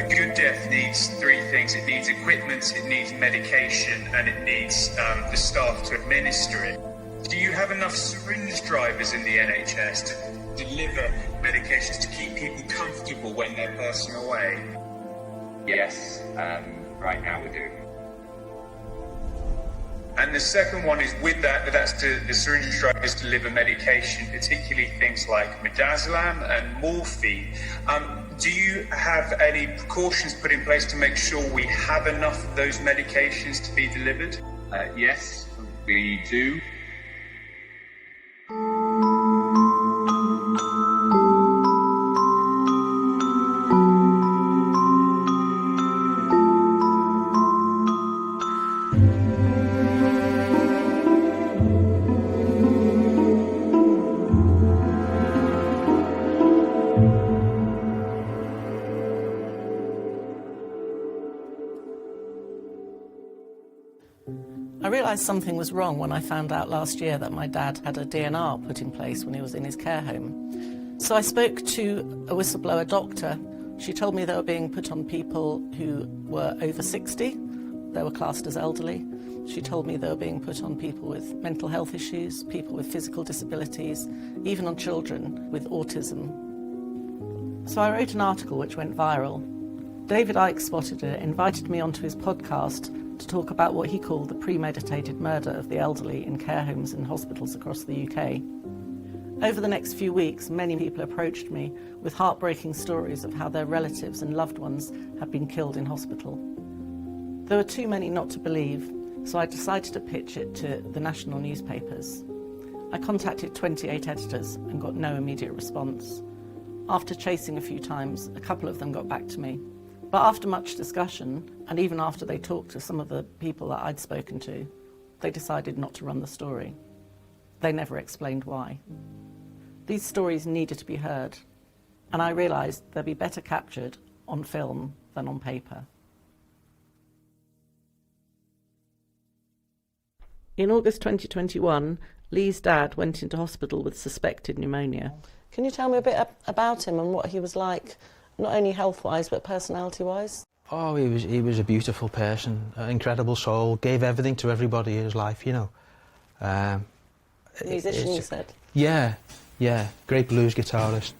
A good death needs three things. It needs equipment, it needs medication, and it needs the staff to administer it. Do you have enough syringe drivers in the NHS to deliver medications to keep people comfortable when they're passing away? Yes, right now we do. And the second one is with that's to the syringe drivers deliver medication, particularly things like Midazolam and morphine. Do you have any precautions put in place to make sure we have enough of those medications to be delivered? Yes, we do. I realised something was wrong when I found out last year that my dad had a DNR put in place when he was in his care home. So I spoke to a whistleblower doctor. She told me they were being put on people who were over 60. They were classed as elderly. She told me they were being put on people with mental health issues, people with physical disabilities, even on children with autism. So I wrote an article which went viral. David Icke spotted it, invited me onto his podcast to talk about what he called the premeditated murder of the elderly in care homes and hospitals across the UK. Over the next few weeks, many people approached me with heartbreaking stories of how their relatives and loved ones had been killed in hospital. There were too many not to believe, so I decided to pitch it to the national newspapers. I contacted 28 editors and got no immediate response. After chasing a few times, a couple of them got back to me. But after much discussion, and even after they talked to some of the people that I'd spoken to, they decided not to run the story. They never explained why. These stories needed to be heard, and I realised they'd be better captured on film than on paper. In August 2021, Lee's dad went into hospital with suspected pneumonia. Can you tell me a bit about him and what he was like? Not only health-wise, but personality-wise? Oh, he was a beautiful person, an incredible soul, gave everything to everybody in his life, you know. Musician, you said? Yeah, great blues guitarist.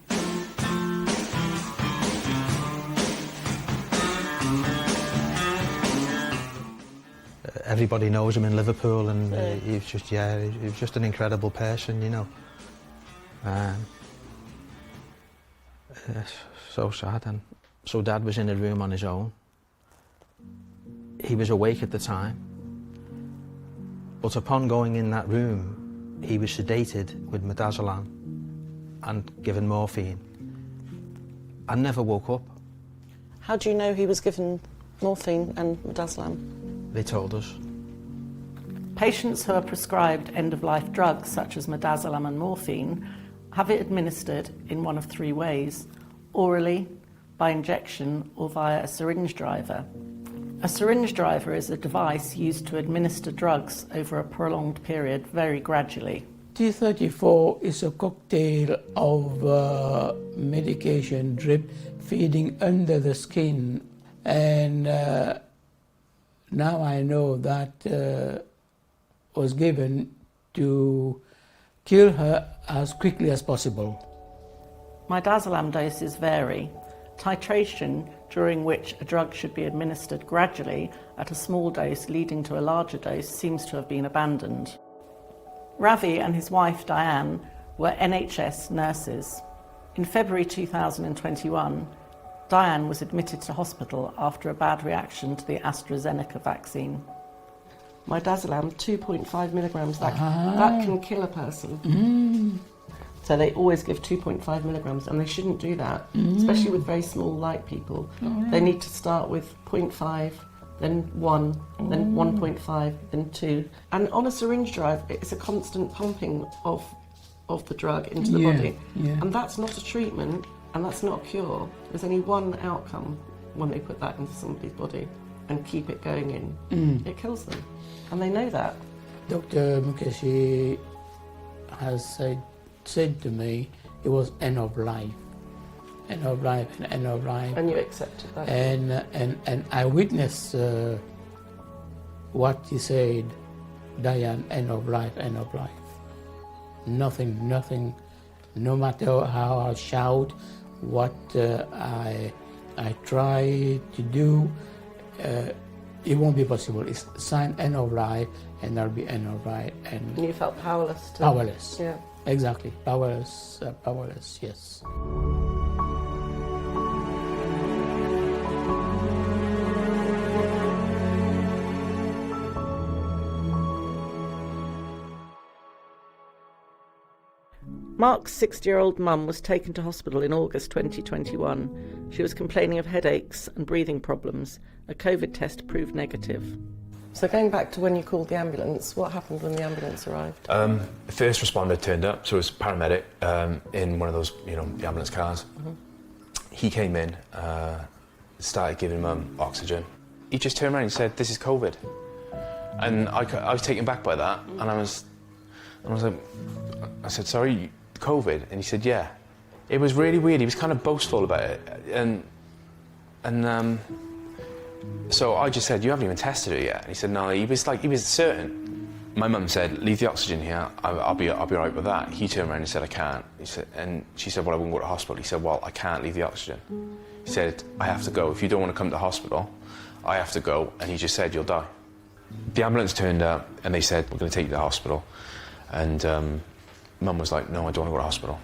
Everybody knows him in Liverpool, and he was just an incredible person, you know. It's so sad. And so Dad was in a room on his own. He was awake at the time, but upon going in that room, he was sedated with Midazolam and given morphine and never woke up. How do you know he was given morphine and Midazolam? They told us. Patients who are prescribed end-of-life drugs such as Midazolam and morphine have it administered in one of three ways: orally, by injection, or via a syringe driver. A syringe driver is a device used to administer drugs over a prolonged period very gradually. T34 is a cocktail of medication drip feeding under the skin, and now I know that was given to kill her as quickly as possible. Midazolam doses vary. Titration, during which a drug should be administered gradually at a small dose leading to a larger dose, seems to have been abandoned. Ravi and his wife Diane were NHS nurses. In February 2021, Diane was admitted to hospital after a bad reaction to the AstraZeneca vaccine. Midazolam, 2.5 milligrams, that can kill a person. So they always give 2.5 milligrams, and they shouldn't do that, especially with very small, light people. They need to start with 0.5, then 1, then 1.5, then 2. And on a syringe drive, it's a constant pumping of the drug into the body. And that's not a treatment, and that's not a cure. There's only one outcome when they put that into somebody's body and keep it going in. It kills them, and they know that. Dr. Mukeshi has said to me it was end of life. end of life, and end of life. And you accepted that? And I witnessed what he said, Diane, end of life, end of life. Nothing, no matter how I shout, what I try to do, it won't be possible. It's sign end of life, and that'll be end of life. And you felt powerless? Powerless. Yeah. Exactly. Powerless, yes. Mark's 60-year-old mum was taken to hospital in August 2021. She was complaining of headaches and breathing problems. A COVID test proved negative. So going back to when you called the ambulance, what happened when the ambulance arrived? The first responder turned up, so it was a paramedic in one of those, the ambulance cars. Mm-hmm. He came in, started giving Mum oxygen. He just turned around and said, "This is COVID." And I was taken back by that, and I was like, I said, "Sorry, COVID?" And he said, "Yeah." It was really weird. He was kind of boastful about it, and so I just said, "You haven't even tested it yet." And he said, "No." He was certain. My mum said, "Leave the oxygen here. I'll be all right with that." He turned around and said, "I can't." He said, and she said, "Well, I won't go to hospital." He said, "Well, I can't leave the oxygen." He said, "I have to go. If you don't want to come to hospital, I have to go." And he just said, "You'll die." The ambulance turned up, and they said, "We're going to take you to the hospital." And Mum was like, "No, I don't want to go to hospital."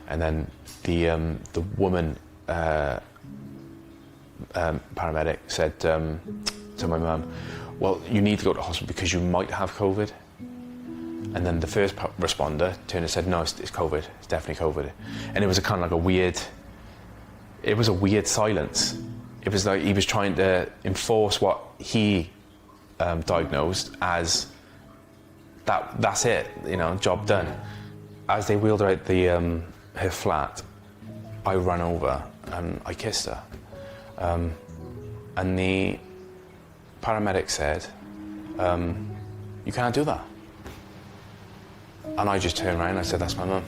And then the woman paramedic said to my mum, "Well, you need to go to hospital because you might have COVID." And then the first responder turned and said, "No, it's COVID. It's definitely COVID." And it was a weird silence. It was like he was trying to enforce what he diagnosed as that's it, job done. As they wheeled her out her flat, I ran over and I kissed her. And the paramedic said, "You can't do that." And I just turned around and I said, "That's my mum."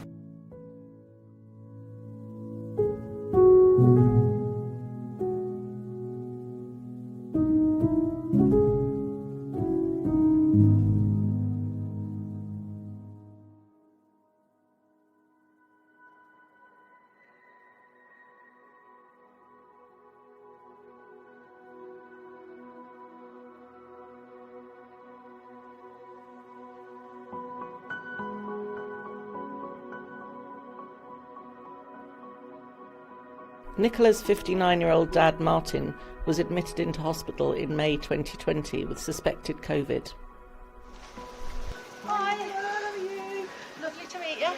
Nicola's 59-year-old dad, Martin, was admitted into hospital in May 2020 with suspected COVID. Hi, how are you? Lovely to meet you.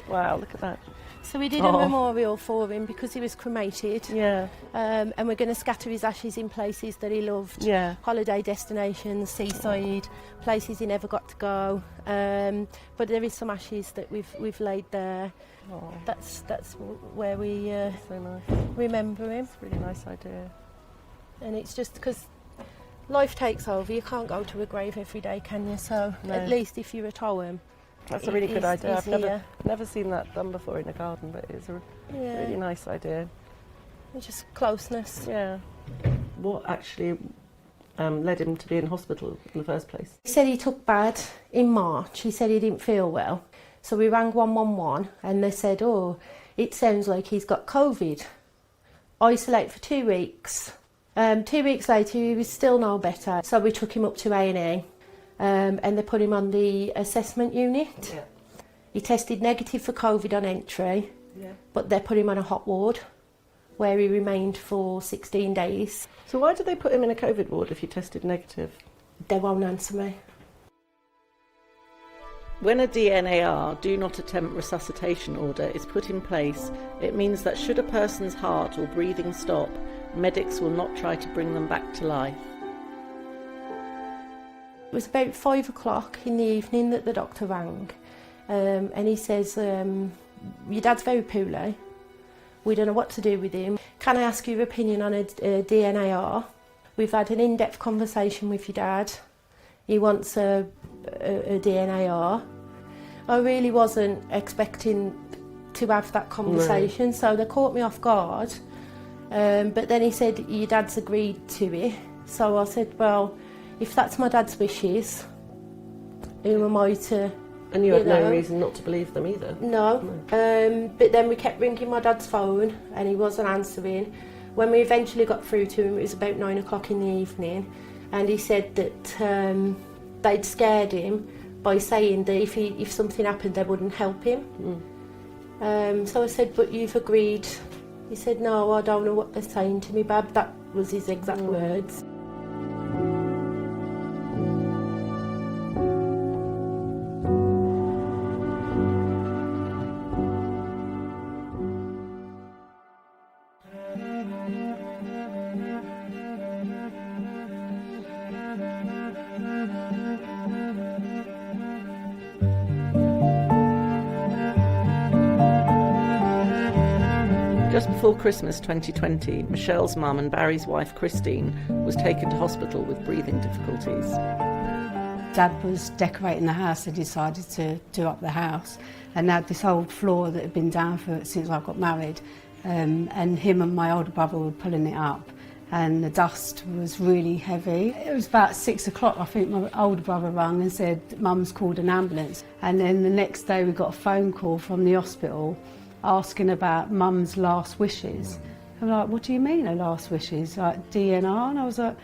Wow, look at that. So we did a memorial for him because he was cremated. Yeah. And we're going to scatter his ashes in places that he loved. Yeah. Holiday destinations, seaside, places he never got to go. But there is some ashes that we've laid there. Oh. That's where we So nice. remember him. It's a really nice idea. And it's just because life takes over. You can't go to a grave every day, can you? So No. at least if you're at home. That's a really good idea. I've Easier. never seen that done before in a garden, but it's a really nice idea. It's just closeness. Yeah. What actually led him to be in hospital in the first place? He said he took bad in March. He said he didn't feel well. So we rang 111 and they said, "Oh, it sounds like he's got COVID." Isolate for 2 weeks. 2 weeks later, he was still no better. So we took him up to A&E and they put him on the assessment unit. Yeah. He tested negative for COVID on entry, but they put him on a hot ward where he remained for 16 days. So why did they put him in a COVID ward if he tested negative? They won't answer me. When a DNAR, do not attempt resuscitation order, is put in place, it means that should a person's heart or breathing stop, medics will not try to bring them back to life. It was about 5 o'clock in the evening that the doctor rang and he says, "Your dad's very poorly. We don't know what to do with him. Can I ask your opinion on a DNAR? We've had an in-depth conversation with your dad. He wants a DNAR." I really wasn't expecting to have that conversation, so they caught me off guard. But then he said, your dad's agreed to it. So I said, well, if that's my dad's wishes, who am I to... And you had no reason not to believe them either? No. But then we kept ringing my dad's phone and he wasn't answering. When we eventually got through to him, it was about 9 o'clock in the evening, and he said that they'd scared him by saying that if something happened, they wouldn't help him. So I said, but you've agreed. He said, no, I don't know what they're saying to me, Bab. That was his exact words. Just before Christmas 2020, Michelle's mum and Barry's wife Christine was taken to hospital with breathing difficulties. Dad was decorating the house and decided to do up the house, and had this old floor that had been down since I got married, and him and my older brother were pulling it up, and the dust was really heavy. It was about 6 o'clock, I think my older brother rang and said, Mum's called an ambulance. And then the next day we got a phone call from the hospital asking about Mum's last wishes. I'm like, what do you mean her last wishes? Like DNR? And I was like,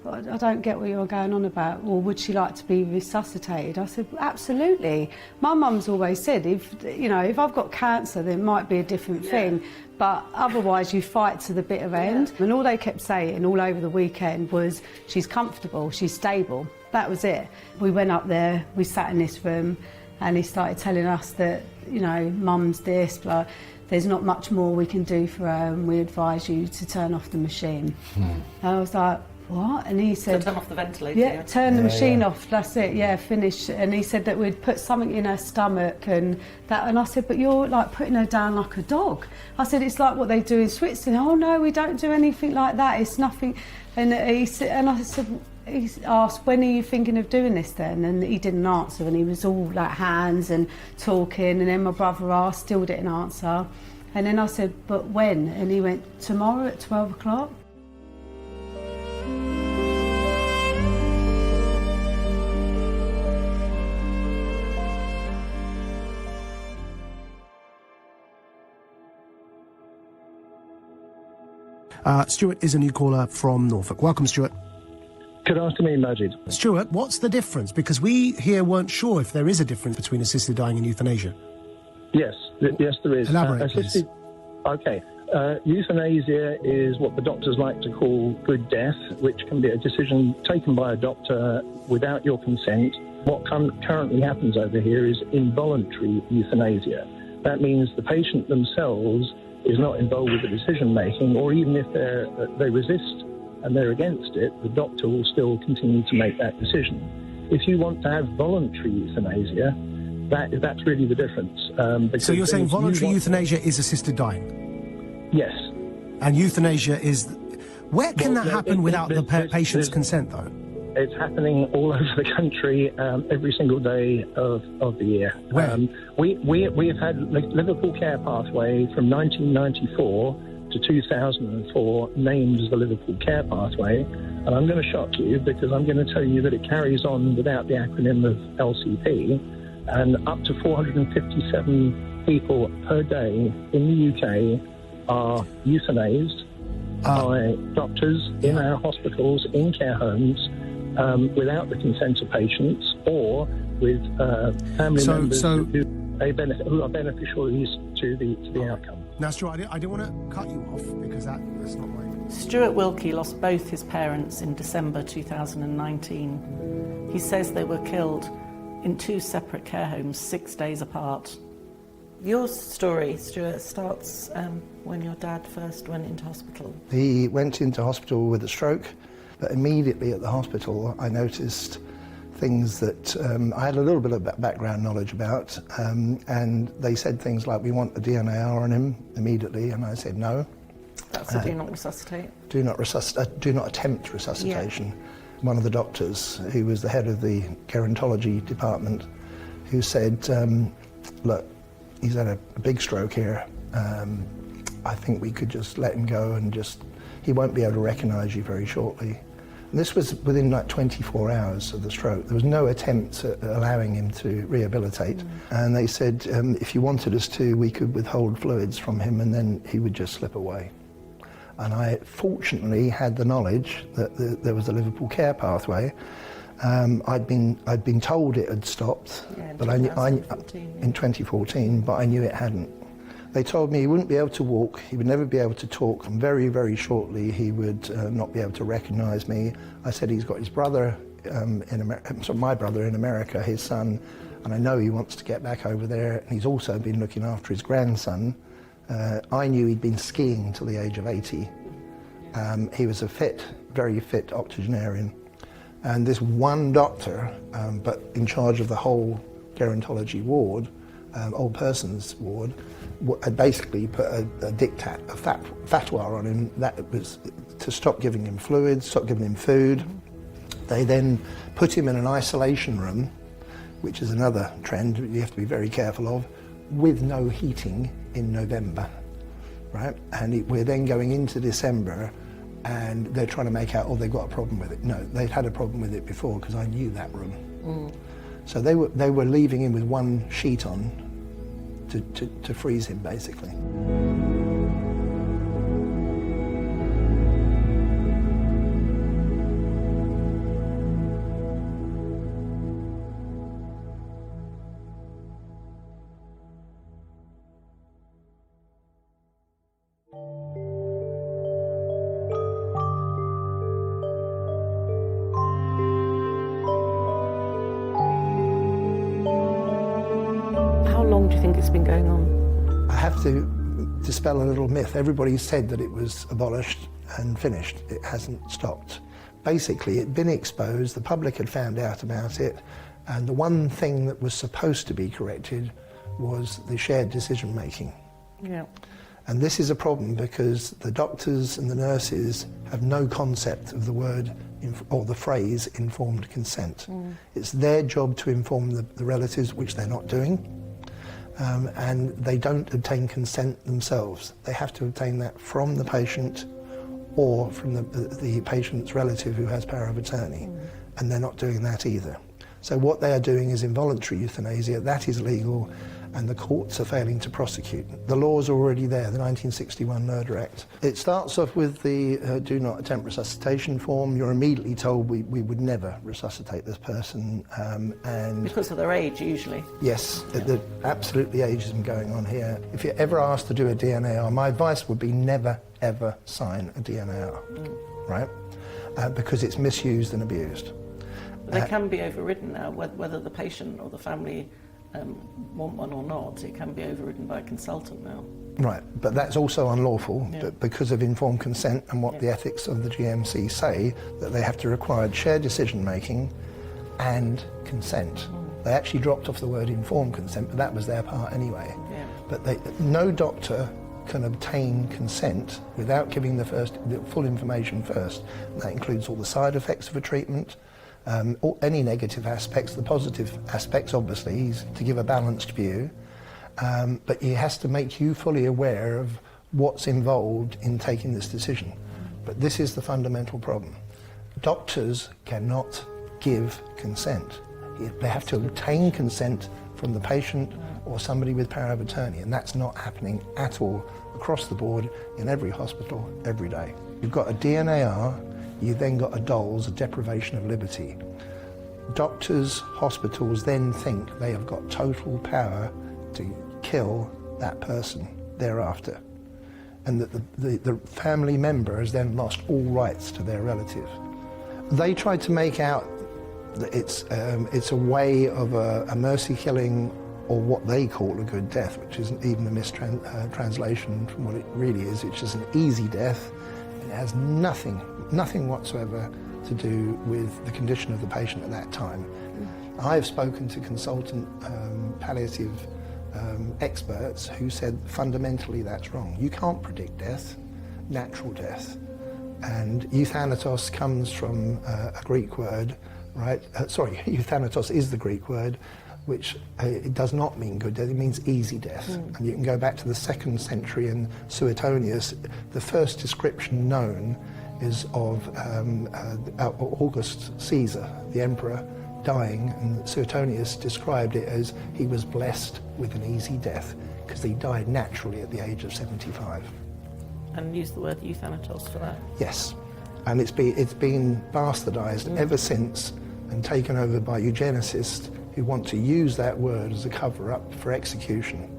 I don't get what you're going on about. Or would she like to be resuscitated? I said, absolutely. My mum's always said, if I've got cancer, then it might be a different thing. But otherwise, you fight to the bitter end. And all they kept saying all over the weekend was, she's comfortable, she's stable. That was it. We went up there, we sat in this room, and he started telling us that, Mum's this, but there's not much more we can do for her, and we advise you to turn off the machine. And I was like, what? And he said... So turn off the ventilator? Yeah, turn the machine off, that's it, finish. And he said that we'd put something in her stomach and that, and I said, but you're like putting her down like a dog. I said, it's like what they do in Switzerland. Oh no, we don't do anything like that, it's nothing. And I said, he asked, when are you thinking of doing this then? And he didn't answer, and he was all like hands and talking, and then my brother asked, still didn't answer. And then I said, but when? And he went, tomorrow at 12 o'clock. Stuart is a new caller from Norfolk. Welcome, Stuart. Good afternoon, Majid. Stuart, what's the difference? Because we here weren't sure if there is a difference between assisted dying and euthanasia. Yes, there is. Elaborate, please. Okay. Euthanasia is what the doctors like to call good death, which can be a decision taken by a doctor without your consent. What currently happens over here is involuntary euthanasia. That means the patient themselves is not involved with the decision-making, or even if they resist and they're against it, the doctor will still continue to make that decision. If you want to have voluntary euthanasia, that's really the difference. So you're saying voluntary euthanasia is assisted dying? Yes. And euthanasia is... Where can that happen without the patient's consent, though? It's happening all over the country every single day of the year. Where? We have had Liverpool Care Pathway from 1994 to 2004 named as the Liverpool Care Pathway, and I'm going to shock you because I'm going to tell you that it carries on without the acronym of LCP, and up to 457 people per day in the UK are euthanized by doctors in our hospitals, in care homes, without the consent of patients, or with family members who are beneficiaries to the outcome. Now, Stuart, I didn't want to cut you off because that's not my... Stuart Wilkie lost both his parents in December 2019. He says they were killed in 2 separate care homes 6 days apart. Your story, Stuart, starts when your dad first went into hospital. He went into hospital with a stroke, but immediately at the hospital I noticed things that I had a little bit of background knowledge about, and they said things like, we want a DNA on him immediately, and I said no. That's a do not resuscitate? Do not attempt resuscitation. Yeah. One of the doctors, who was the head of the gerontology department, who said, look, he's had a big stroke here. I think we could just let him go and he won't be able to recognise you very shortly. And this was within like 24 hours of the stroke. There was no attempt at allowing him to rehabilitate. And they said, if you wanted us to, we could withhold fluids from him and then he would just slip away. And I fortunately had the knowledge that there was a Liverpool care pathway. I'd been told it had stopped, but in 2014, but I knew it hadn't. They told me he wouldn't be able to walk, he would never be able to talk, and very, very shortly he would not be able to recognise me. I said he's got his brother my brother in America, his son, and I know he wants to get back over there, and he's also been looking after his grandson. I knew he'd been skiing till the age of 80. He was a very fit octogenarian. And this one doctor, but in charge of the whole gerontology ward, old persons ward, had basically put a diktat, a fatwa on him that was to stop giving him fluids, stop giving him food. They then put him in an isolation room, which is another trend you have to be very careful of, with no heating in November, right? And we're then going into December and they're trying to make out, oh, they've got a problem with it. No, they'd had a problem with it before because I knew that room. So they were leaving him with one sheet on to freeze him, basically. How long do you think it's been going on? I have to dispel a little myth. Everybody said that it was abolished and finished. It hasn't stopped. Basically, it'd been exposed, the public had found out about it, and the one thing that was supposed to be corrected was the shared decision making. Yeah. And this is a problem because the doctors and the nurses have no concept of the word or the phrase informed consent. It's their job to inform the relatives, which they're not doing. And they don't obtain consent themselves. They have to obtain that from the patient or from the patient's relative who has power of attorney. And they're not doing that either. So what they are doing is involuntary euthanasia. That is legal, and the courts are failing to prosecute. The law's already there, the 1961 Murder Act. It starts off with the do not attempt resuscitation form. You're immediately told we would never resuscitate this person. And because of their age, usually. Yes, absolutely ageism going on here. If you're ever asked to do a DNAR, my advice would be never, ever sign a DNAR, right? Because it's misused and abused. But they can be overridden now, whether the patient or the family want one or not. It can be overridden by a consultant now. Right, but that's also unlawful because of informed consent and what the ethics of the GMC say, that they have to require shared decision making and consent. They actually dropped off the word informed consent, but that was their part anyway. But no doctor can obtain consent without giving the full information first. And that includes all the side effects of a treatment, any negative aspects, the positive aspects obviously, is to give a balanced view, but he has to make you fully aware of what's involved in taking this decision. But this is the fundamental problem. Doctors cannot give consent. They have to obtain consent from the patient or somebody with power of attorney, and that's not happening at all across the board in every hospital every day. You've got a DNAR, you then got a DOLS, a deprivation of liberty. Doctors, hospitals then think they have got total power to kill that person thereafter, and that the family member has then lost all rights to their relative. They tried to make out that it's a way of a mercy killing, or what they call a good death, which isn't even a mistranslation from what it really is. It's just an easy death. It has nothing whatsoever to do with the condition of the patient at that time. I've spoken to consultant palliative experts who said fundamentally that's wrong. You can't predict death, natural death. And euthanatos comes from a Greek word, right? Euthanatos is the Greek word, which it does not mean good death, it means easy death. And you can go back to the 2nd century in Suetonius. The first description known is of August Caesar, the emperor, dying, and Suetonius described it as he was blessed with an easy death because he died naturally at the age of 75. And use the word euthanatos for that. Yes, and it's been bastardised ever since and taken over by eugenicists who want to use that word as a cover-up for execution.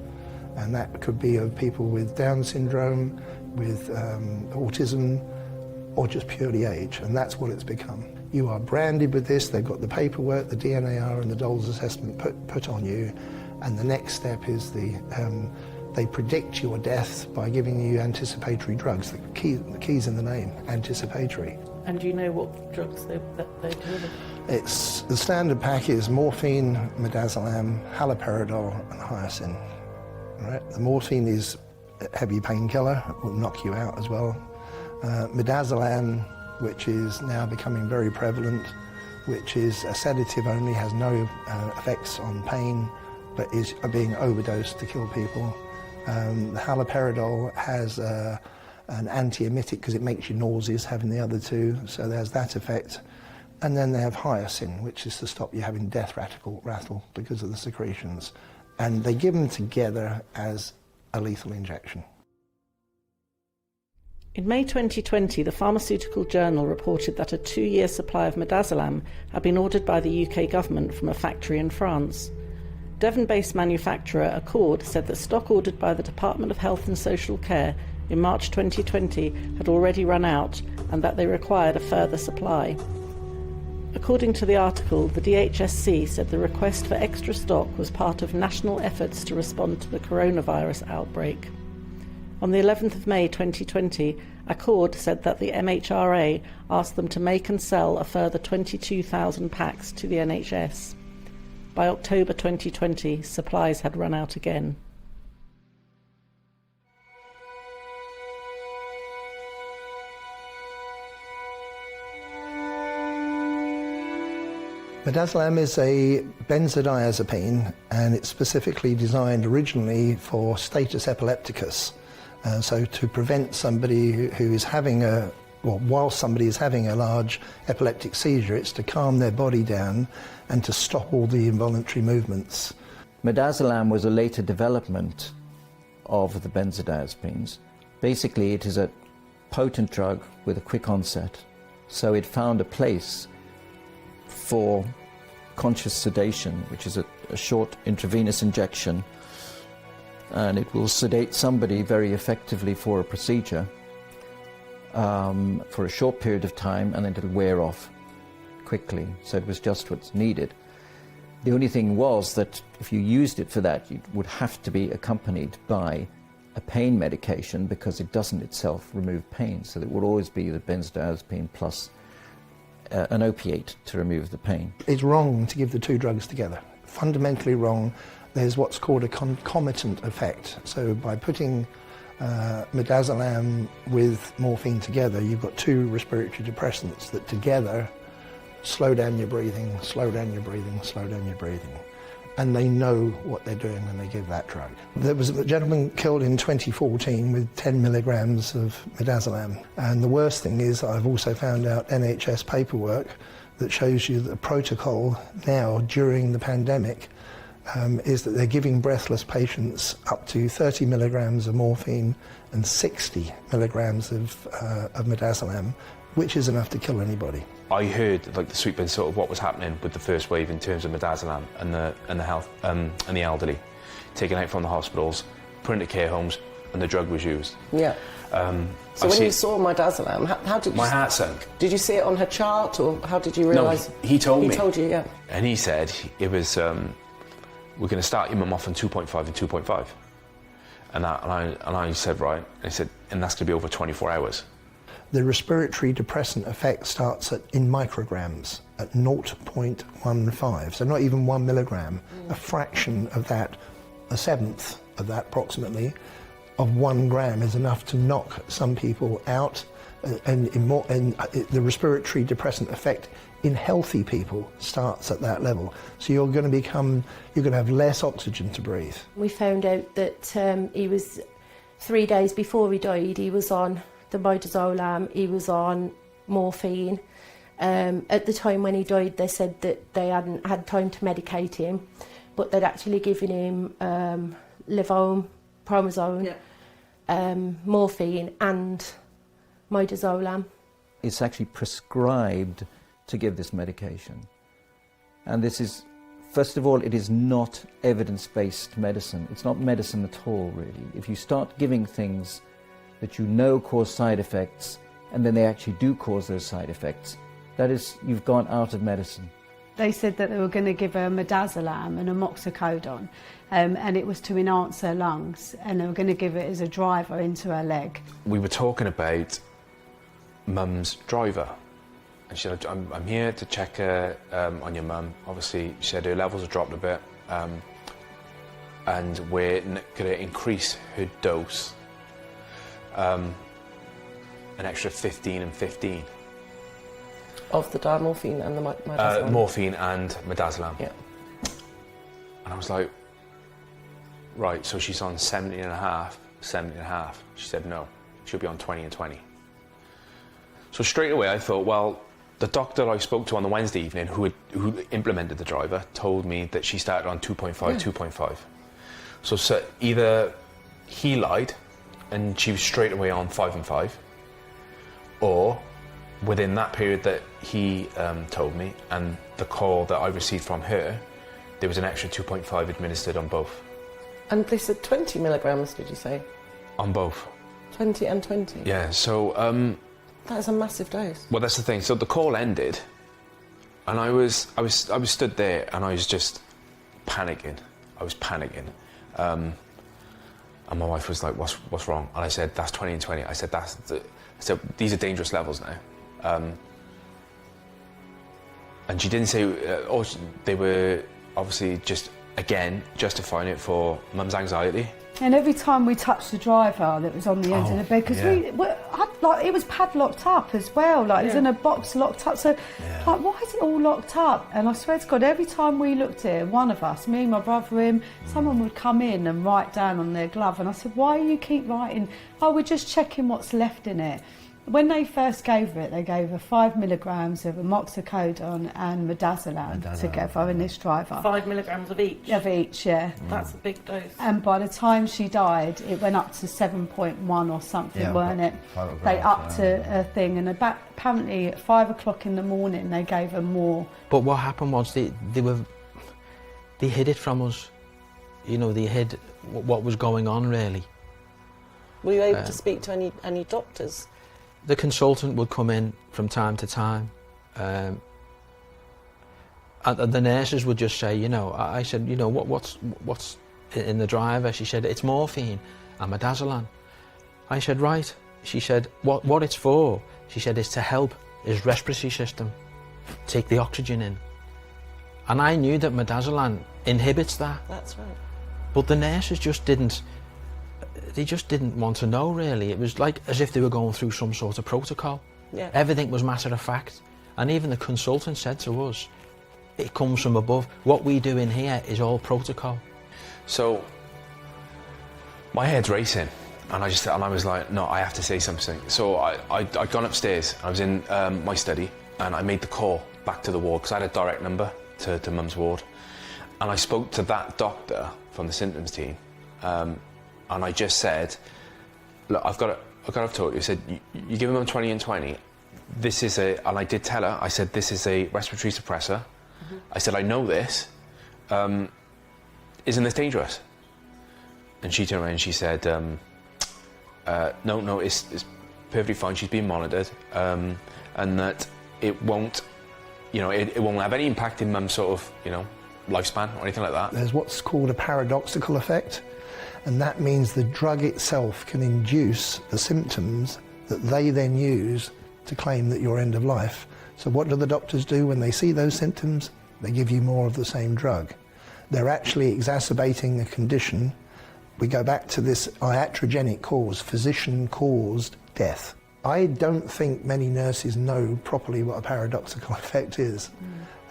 And that could be of people with Down syndrome, with autism, or just purely age, and that's what it's become. You are branded with this, they've got the paperwork, the DNAR and the Dole's assessment put on you, and the next step is they predict your death by giving you anticipatory drugs. The key's in the name, anticipatory. And do you know what drugs they deliver? It's the standard pack is morphine, midazolam, haloperidol, and hyoscine. Right? The morphine is a heavy painkiller, it will knock you out as well. Midazolam, which is now becoming very prevalent, which is a sedative only, has no effects on pain, but is being overdosed to kill people. The haloperidol has an antiemetic because it makes you nauseous, having the other two, so there's that effect. And then they have hyoscine, which is to stop you having death rattle because of the secretions. And they give them together as a lethal injection. In May 2020, the Pharmaceutical Journal reported that a 2-year supply of midazolam had been ordered by the UK government from a factory in France. Devon-based manufacturer Accord said that stock ordered by the Department of Health and Social Care in March 2020 had already run out and that they required a further supply. According to the article, the DHSC said the request for extra stock was part of national efforts to respond to the coronavirus outbreak. On the 11th of May 2020, Accord said that the MHRA asked them to make and sell a further 22,000 packs to the NHS. By October 2020, supplies had run out again. Midazolam is a benzodiazepine, and it's specifically designed originally for status epilepticus. So to prevent somebody who is having while somebody is having a large epileptic seizure, it's to calm their body down and to stop all the involuntary movements. Midazolam was a later development of the benzodiazepines. Basically, it is a potent drug with a quick onset. So it found a place for conscious sedation, which is a short intravenous injection, and it will sedate somebody very effectively for a procedure for a short period of time, and then it'll wear off quickly. So it was just what's needed. The only thing was that if you used it for that, it would have to be accompanied by a pain medication, because it doesn't itself remove pain. So it would always be the benzodiazepine plus an opiate to remove the pain. It's wrong to give the two drugs together. Fundamentally wrong. There's what's called a concomitant effect. So by putting midazolam with morphine together, you've got two respiratory depressants that together slow down your breathing, slow down your breathing, slow down your breathing. And they know what they're doing when they give that drug. There was a gentleman killed in 2014 with 10 milligrams of midazolam. And the worst thing is, I've also found out NHS paperwork that shows you that the protocol now during the pandemic is that they're giving breathless patients up to 30 milligrams of morphine and 60 milligrams of midazolam, which is enough to kill anybody. I heard like the sweep in sort of what was happening with the first wave in terms of midazolam and the health and the elderly, taken out from the hospitals, put into care homes, and the drug was used. Yeah. So when you saw midazolam, how did you... My heart sank. Did you see it on her chart, or how did you realise? No, he told me. He told you, yeah. And he said it was, we're going to start your mum off on 2.5 and 2.5. And I said, right. And he said, and that's going to be over 24 hours. The respiratory depressant effect starts in micrograms, at 0.15, so not even 1 milligram. A fraction of that, a seventh of that approximately, of 1 gram is enough to knock some people out and the respiratory depressant effect in healthy people starts at that level. So you're going to have less oxygen to breathe. We found out that he was 3 days before he died, he was on the Midazolam, he was on morphine. At the time when he died, they said that they hadn't had time to medicate him, but they'd actually given him levomethazole, morphine and Midazolam. It's actually prescribed to give this medication. And this is, first of all, it is not evidence-based medicine. It's not medicine at all, really. If you start giving things that you know cause side effects, and then they actually do cause those side effects, that is, you've gone out of medicine. They said that they were going to give her Midazolam and amoxicillin, and it was to enhance her lungs, and they were going to give it as a driver into her leg. We were talking about Mum's driver, and she said, I'm here to check on your mum. Obviously, she said her levels have dropped a bit, and we're going to increase her dose an extra 15 and 15. Of the diamorphine and the midazolam? Morphine and midazolam. Yeah. And I was like, right, so she's on 70 and a half. She said no, she'll be on 20 and 20. So straight away I thought, well, the doctor I spoke to on the Wednesday evening who implemented the driver told me that she started on 2.5, 2.5. So either he lied and she was straight away on 5 and 5, or within that period that he told me and the call that I received from her, there was an extra 2.5 administered on both. And they said 20 milligrams, did you say? On both. 20 and 20? Yeah, so... that is a massive dose. Well, that's the thing. So the call ended, and I was stood there, and I was just panicking. I was panicking. And my wife was like, what's wrong? And I said, that's 20 and 20. I said, these are dangerous levels now. And she didn't say, they were obviously just, again, justifying it for Mum's anxiety. And every time we touched the driver that was on the end of the bed, because it was padlocked up as well, like it was in a box locked up, so like, why is it all locked up? And I swear to God, every time we looked at it, one of us, me, my brother, him, someone would come in and write down on their glove, and I said, why do you keep writing? Oh, we're just checking what's left in it. When they first gave her it, they gave her 5 milligrams of amoxicillin and midazolam together in this driver. 5 milligrams of each? Of each, yeah. That's a big dose. And by the time she died, it went up to 7.1 or something, weren't it? They upped a thing, and apparently at 5 o'clock in the morning, they gave her more. But what happened was they hid it from us. You know, they hid what was going on, really. Were you able to speak to any doctors? The consultant would come in from time to time, and the nurses would just say, you know, I said, you know, what's in the driver? She said, it's morphine and midazolam. I said, right. She said, what it's for? She said, it's to help his respiratory system take the oxygen in. And I knew that midazolam inhibits that. That's right. But the nurses just didn't. They just didn't want to know, really. It was like as if they were going through some sort of protocol. Yeah. Everything was matter of fact. And even the consultant said to us, it comes from above. What we do in here is all protocol. So my head's racing, and I was like, no, I have to say something. So I'd gone upstairs. I was in my study, and I made the call back to the ward because I had a direct number to Mum's ward, and I spoke to that doctor from the symptoms team. And I just said, look, I've got to talk to you. I said, you give him on 20 and 20. This is and I did tell her, I said, this is a respiratory suppressor. Mm-hmm. I said, I know this. Isn't this dangerous? And she turned around and she said, no, it's perfectly fine. She's being monitored. And that it won't, you know, it won't have any impact in Mum's sort of, you know, lifespan or anything like that. There's what's called a paradoxical effect. And that means the drug itself can induce the symptoms that they then use to claim that you're end of life. So what do the doctors do when they see those symptoms? They give you more of the same drug. They're actually exacerbating the condition. We go back to this iatrogenic cause, physician-caused death. I don't think many nurses know properly what a paradoxical effect is.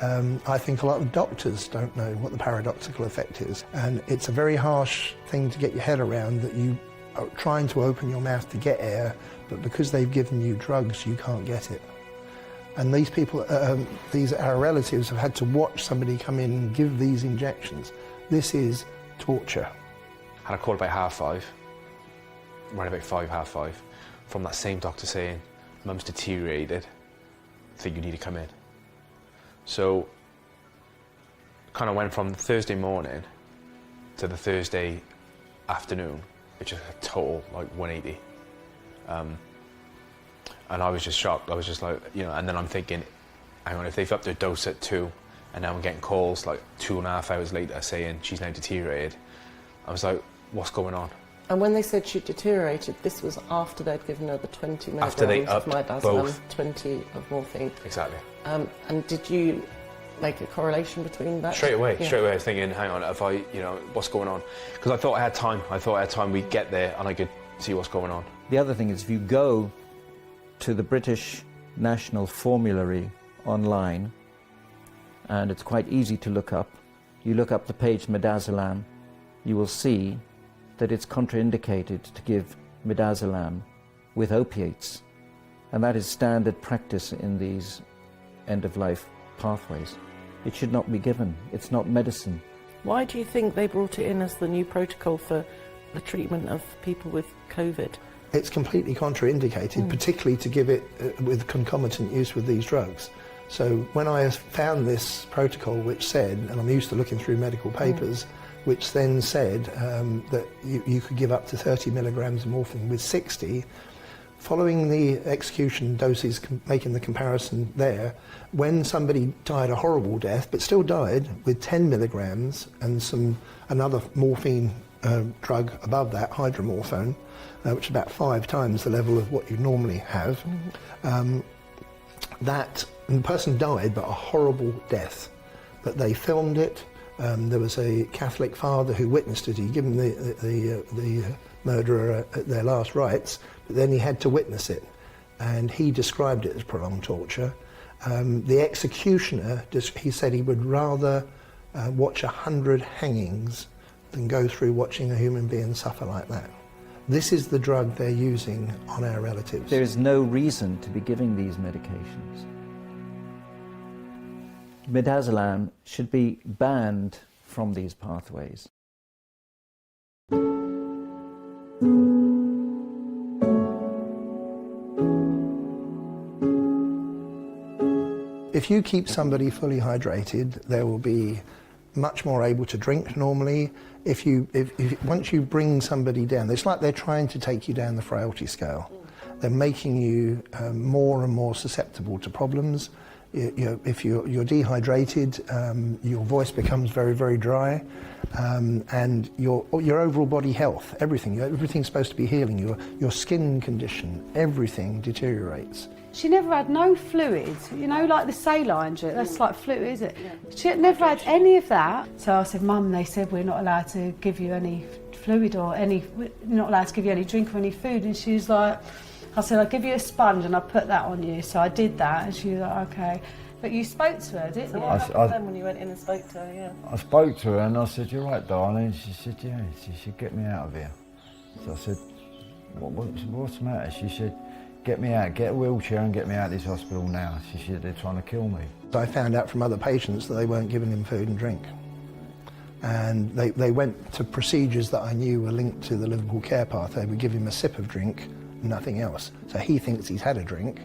I think a lot of doctors don't know what the paradoxical effect is, and it's a very harsh thing to get your head around, that you are trying to open your mouth to get air, but because they've given you drugs, you can't get it. And these people, our relatives, have had to watch somebody come in and give these injections. This is torture. I had a call about 5:30, around about 5:30, from that same doctor saying, "Mum's deteriorated, I think you need to come in." So, kind of went from Thursday morning to the Thursday afternoon, which is a total, like, 180. And I was just shocked. I was just like, you know, and then I'm thinking, hang on, if they've upped their dose at 2, and now I'm getting calls like 2.5 hours later saying she's now deteriorated, I was like, what's going on? And when they said she deteriorated, this was after they'd given her the 20 milligrams After they upped of Midazolam, both. 20 of morphine. Exactly. And did you make a correlation between that? Straight away, Yeah. straight away I was thinking, hang on, if I, you know, what's going on? Because I thought I had time. I thought I had time, we'd get there and I could see what's going on. The other thing is, if you go to the British National Formulary online, and it's quite easy to look up, you look up the page Midazolam, you will see that it's contraindicated to give Midazolam with opiates, and that is standard practice in these end-of-life pathways. It should not be given. It's not medicine. Why do you think they brought it in as the new protocol for the treatment of people with COVID? It's completely contraindicated, particularly to give it with concomitant use with these drugs. So when I found this protocol which said, and I'm used to looking through medical papers, which then said that you could give up to 30 milligrams of morphine with 60, following the execution doses, making the comparison there, when somebody died a horrible death, but still died with 10 milligrams and another morphine drug above that, hydromorphone, which is about 5 times the level of what you normally have, and the person died, but a horrible death. But they filmed it. There was a Catholic father who witnessed it. He'd given the murderer their last rites, but then he had to witness it, and he described it as prolonged torture. The executioner, he said he would rather watch 100 hangings than go through watching a human being suffer like that. This is the drug they're using on our relatives. There is no reason to be giving these medications. Midazolam should be banned from these pathways. If you keep somebody fully hydrated, they will be much more able to drink normally. Once you bring somebody down, it's like they're trying to take you down the frailty scale. They're making you more and more susceptible to problems. If you're dehydrated, your voice becomes very, very dry, and your overall body health, everything's supposed to be healing. Your skin condition, everything deteriorates. She never had no fluids, you know, like the saline drip, that's like fluid, is it? Yeah. She never had any of that. So I said, Mum, they said we're not allowed to give you any fluid or we're not allowed to give you any drink or any food. And she was like, I said, I'll give you a sponge and I'll put that on you. So I did that, and she was like, okay. But you spoke to her, didn't you? What happened then when you went in and spoke to her, yeah? I spoke to her and I said, you're right, darling. She said, yeah. She said, get me out of here. So I said, what's the matter? She said, get me out, get a wheelchair and get me out of this hospital now. She said, they're trying to kill me. I found out from other patients that they weren't giving him food and drink. And they went to procedures that I knew were linked to the Liverpool care path. They would give him a sip of drink, nothing else. So he thinks he's had a drink,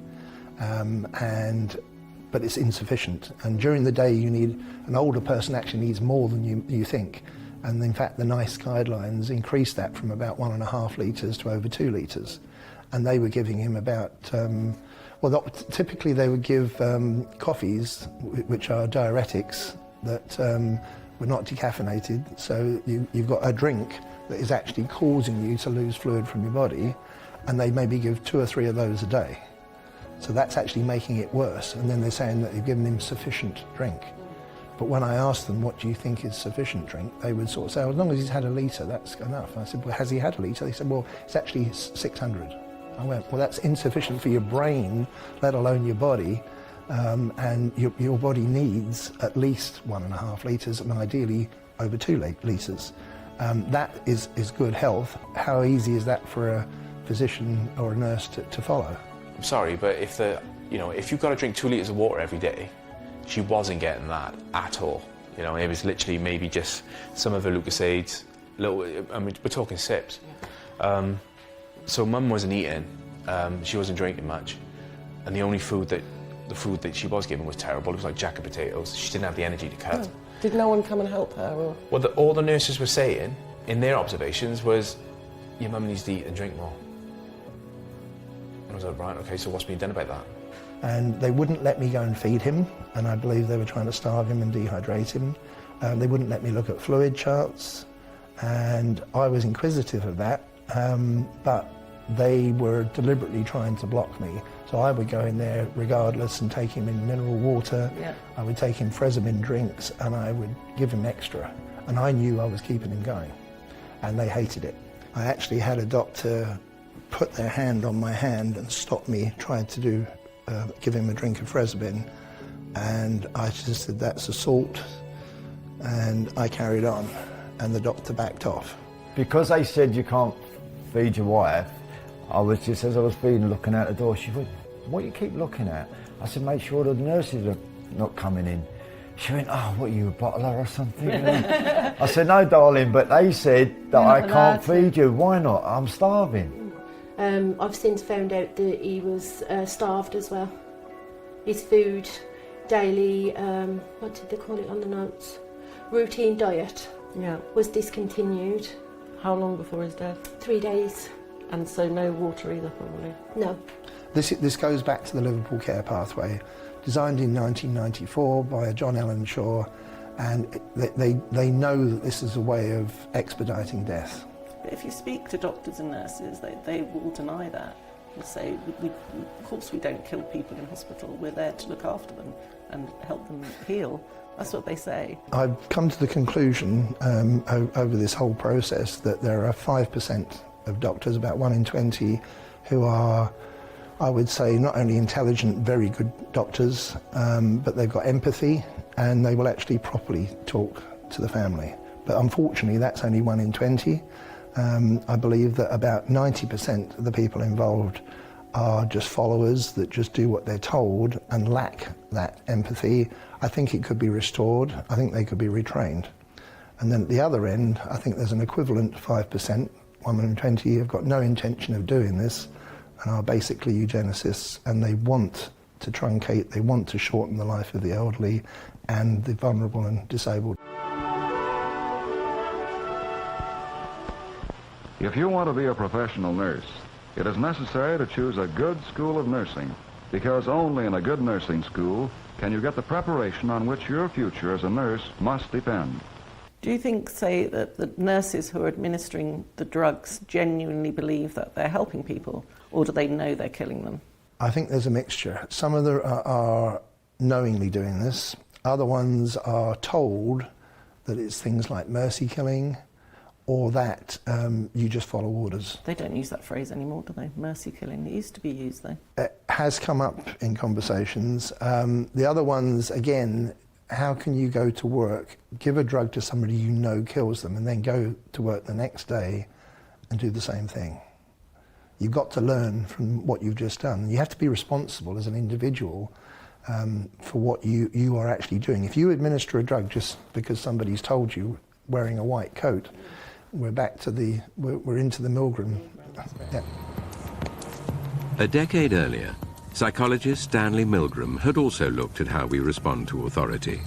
but it's insufficient. And during the day, an older person actually needs more than you think. And in fact, the NICE guidelines increased that from about 1.5 litres to over 2 litres. And they were giving him about, typically they would give coffees, which are diuretics, that were not decaffeinated. So you've got a drink that is actually causing you to lose fluid from your body, and they maybe give 2 or 3 of those a day. So that's actually making it worse. And then they're saying that they've given him sufficient drink. But when I asked them, what do you think is sufficient drink? They would sort of say, as long as he's had a litre, that's enough. I said, well, has he had a litre? They said, well, it's actually 600. I went, well, that's insufficient for your brain, let alone your body. And your body needs at least 1.5 litres, and ideally over 2 litres. That is good health. How easy is that for a physician or a nurse to follow? I'm sorry, but if you've got to drink 2 litres of water every day, she wasn't getting that at all. You know, it was literally maybe just some of her Lucasades, we're talking sips. So Mum wasn't eating, she wasn't drinking much, and the food that she was given was terrible. It was like jacket potatoes. She didn't have the energy to cut. Oh. Did no one come and help her? Or? Well, all the nurses were saying, in their observations, was, your mum needs to eat and drink more. And I was like, right, okay, so what's being done about that? And they wouldn't let me go and feed him, and I believe they were trying to starve him and dehydrate him. They wouldn't let me look at fluid charts, and I was inquisitive of that, but they were deliberately trying to block me. So I would go in there regardless and take him in mineral water. Yeah. I would take him Fresamin drinks, and I would give him extra. And I knew I was keeping him going, and they hated it. I actually had a doctor put their hand on my hand and stop me trying to give him a drink of Fresamin, and I just said, that's assault, and I carried on, and the doctor backed off. Because they said you can't feed your wife, I was just, as I was feeding, looking out the door, she went, what you keep looking at? I said, make sure the nurses are not coming in. She went, oh, what are you, a bottler or something? I said, no, darling, but they said that I can't feed you. Why not? I'm starving. I've since found out that he was starved as well. His food, daily, what did they call it on the notes? Routine diet was discontinued. How long before his death? 3 days. And so no water either, probably? No. This goes back to the Liverpool Care Pathway, designed in 1994 by John Ellen Shaw, and they know that this is a way of expediting death. But if you speak to doctors and nurses, they will deny that. They'll say, of course we don't kill people in hospital, we're there to look after them and help them heal. That's what they say. I've come to the conclusion over this whole process that there are 5% of doctors, about 1 in 20, who are, I would say, not only intelligent, very good doctors, but they've got empathy and they will actually properly talk to the family. But unfortunately, that's only 1 in 20. I believe that about 90% of the people involved are just followers that just do what they're told and lack that empathy. I think it could be restored. I think they could be retrained. And then at the other end, I think there's an equivalent 5%, 1 in 20, have got no intention of doing this and are basically eugenicists, and they want to truncate, they want to shorten the life of the elderly and the vulnerable and disabled. If you want to be a professional nurse, it is necessary to choose a good school of nursing, because only in a good nursing school can you get the preparation on which your future as a nurse must depend. Do you think, say, that the nurses who are administering the drugs genuinely believe that they're helping people, or do they know they're killing them? I think there's a mixture. Some of them are knowingly doing this. Other ones are told that it's things like mercy killing, or that you just follow orders. They don't use that phrase anymore, do they? Mercy killing. It used to be used, though. It has come up in conversations. The other ones, again, how can you go to work, give a drug to somebody you know kills them, and then go to work the next day and do the same thing? You've got to learn from what you've just done. You have to be responsible as an individual for what you are actually doing. If you administer a drug just because somebody's told you, wearing a white coat, we're back to we're into the Milgram. Yeah. A decade earlier, psychologist Stanley Milgram had also looked at how we respond to authority.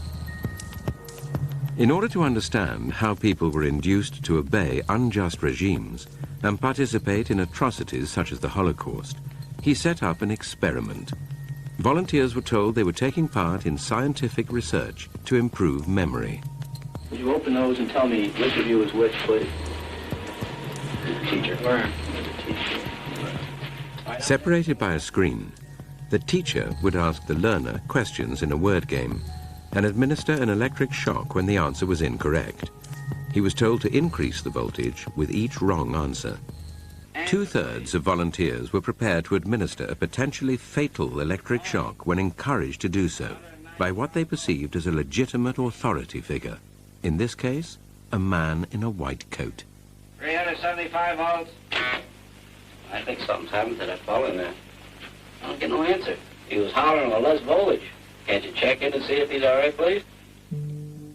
In order to understand how people were induced to obey unjust regimes and participate in atrocities such as the Holocaust, he set up an experiment. Volunteers were told they were taking part in scientific research to improve memory. Would you open those and tell me which of you is which, please? Teacher. Learn. Separated by a screen, the teacher would ask the learner questions in a word game and administer an electric shock when the answer was incorrect. He was told to increase the voltage with each wrong answer. 2/3 of volunteers were prepared to administer a potentially fatal electric shock when encouraged to do so by what they perceived as a legitimate authority figure. In this case, a man in a white coat. 375 volts. I think something's happened to that fellow in there. I don't get no answer. He was hollering a less voltage. Can't you check in and see if he's all right, please?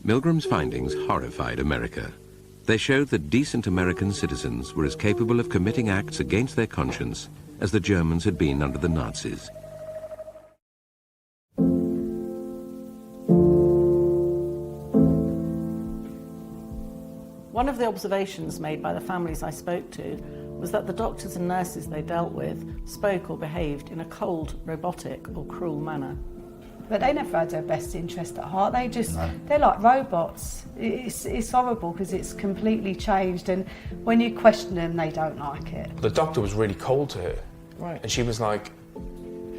Milgram's findings horrified America. They showed that decent American citizens were as capable of committing acts against their conscience as the Germans had been under the Nazis. One of the observations made by the families I spoke to was that the doctors and nurses they dealt with spoke or behaved in a cold, robotic or cruel manner. But they never had their best interest at heart. They're like robots. It's horrible because it's completely changed, and when you question them, they don't like it. The doctor was really cold to her. Right. And she was like,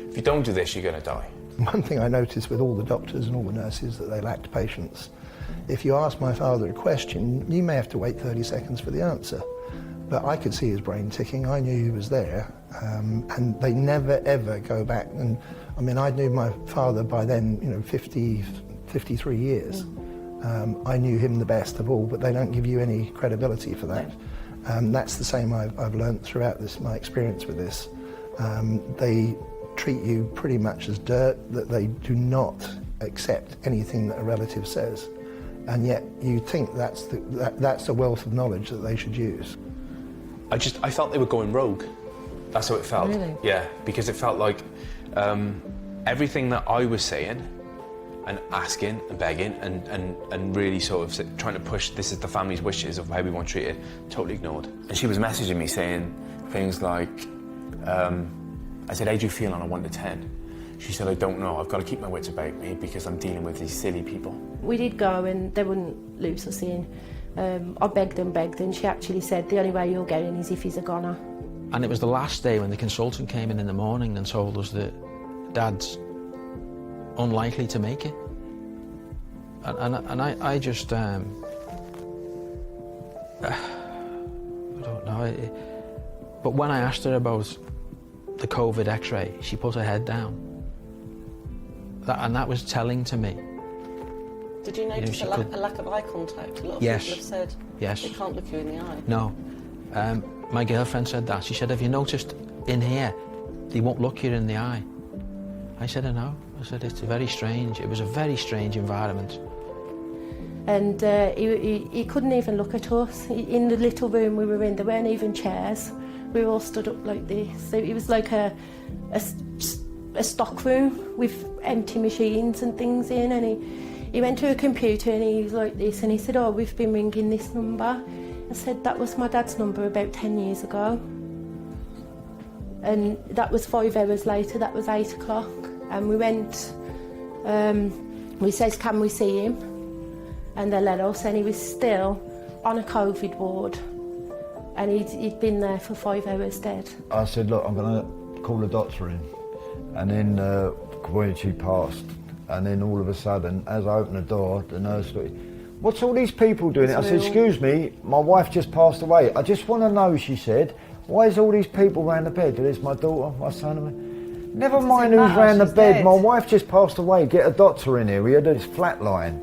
if you don't do this, you're going to die. One thing I noticed with all the doctors and all the nurses that they lacked patience. If you ask my father a question, you may have to wait 30 seconds for the answer. But I could see his brain ticking. I knew he was there, and they never ever go back. And I mean, I knew my father by then, 53 years. I knew him the best of all, but they don't give you any credibility for that. That's the same I've learned throughout my experience with this. They treat you pretty much as dirt, that they do not accept anything that a relative says. And yet you think that's the wealth of knowledge that they should use. I felt they were going rogue. That's how it felt. Really? Yeah, because it felt like everything that I was saying and asking and begging and really sort of trying to push, this is the family's wishes of how we want treated, totally ignored. And she was messaging me saying things like, I said, how do you feel on a 1 to 10? She said, I don't know, I've got to keep my wits about me because I'm dealing with these silly people. We did go and they wouldn't lose us in. I begged and she actually said, the only way you'll get in is if he's a goner. And it was the last day when the consultant came in the morning and told us that Dad's unlikely to make it. And I just, I don't know. But when I asked her about the COVID x-ray, she put her head down. And that was telling to me. Did you notice a lack of eye contact? A lot of Yes. people have said Yes. they can't look you in the eye. No. My girlfriend said that. She said, have you noticed in here, they won't look you in the eye? I said, I know. I said, it's very strange. It was a very strange environment. And he couldn't even look at us. In the little room we were in, there weren't even chairs. We were all stood up like this. So it was like a stock room with empty machines and things in, and he went to a computer and he was like this, and he said, oh, we've been ringing this number. I said, that was my dad's number about 10 years ago. And that was 5 hours later, that was 8 o'clock. And we went, we says, can we see him? And they let us, and he was still on a COVID ward. And he'd been there for 5 hours dead. I said, look, I'm going to call the doctor in. And then when she passed, and then all of a sudden, as I opened the door, the nurse looked, what's all these people doing? I said, excuse me, my wife just passed away. I just want to know, she said, why is all these people round the bed? There's my daughter, my son. Never mind who's round the bed. My wife just passed away. Get a doctor in here. We had this flatline.